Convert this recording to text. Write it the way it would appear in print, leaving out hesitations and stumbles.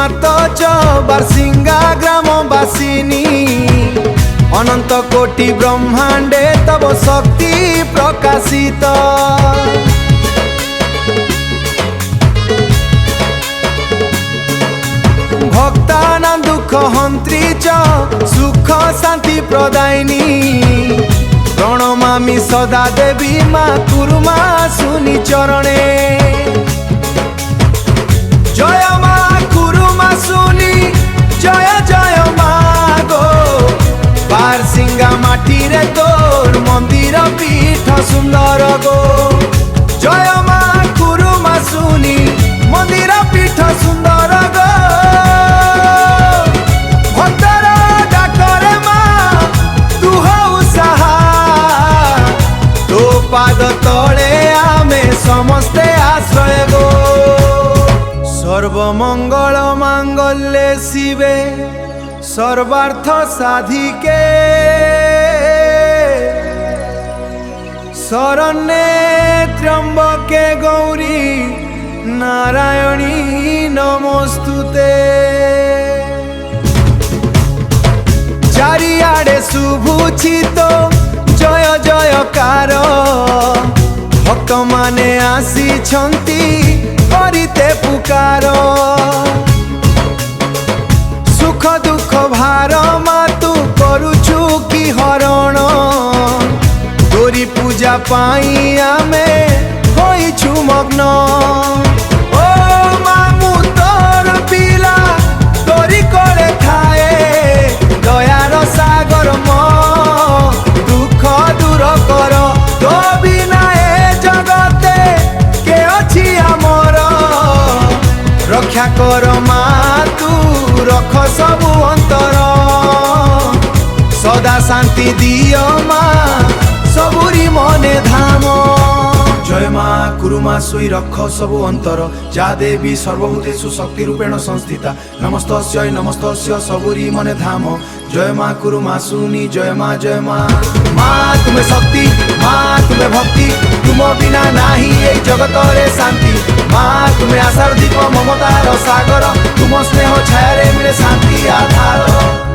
मात च बारसिंगा ग्रामवासिनी अनंत कोटि ब्रह्मांडे तब शक्ति प्रकाशित। भक्तानां दुख हंत्री च सुख शांति प्रदायिनी प्रणमामि सदा देवी माँ कुरुमा सुनी चरणे। जय माँ कुरुमा सुनी जय जय माँ गो बारसिंगा माटी रे तोर मंदिर पीठ सुंदर गो। जय माँ कुरुमा सुनी मंदिर पीठ सुंदर गो। भक्तर डाकरे माँ तू हऊ साहा तो पाद तले आमे समस्ते आश्रय गो। सर्वमंगल मांगल्ये शिवे सर्वार्थ साधिके शरण्ये त्र्यंबके गौरी नारायणी नमोस्तुते। चारिआडे शुभुछि तो जय जयकार भक्त माने आसीछंती करिते पुकार। सुख दुख भार माँ तू करुछु की हरण तोरी पूजा पाई आमे होइछु मग्न। ओ मामू तोर पिला तोरी कोले थाए दयार सागर म दुख दूर कर। तो बिना ए जगते के अछि आमर रक्षा कर माँ तू रख सबु अंतर। सदा शांति दियो माँ सबुरी मने धाम। जय माँ कुरुमा सोई रख सबु अंतर जा देवी सर्वभूतेषु शक्ति रूपेण संस्थिता नमस्तस्यै नमस्तस्य सबुरी मने धाम। जय माँ कुरुमा सुनी जय माँ जय माँ। माँ तुम्हें शक्ति माँ तुम्हें भक्ति तुम बिना नाही ए जगत रे शांति। माँ तुम्हें आशार दीप ममतार सागर तुम स्नेह छाया रे मिले शांति आधार।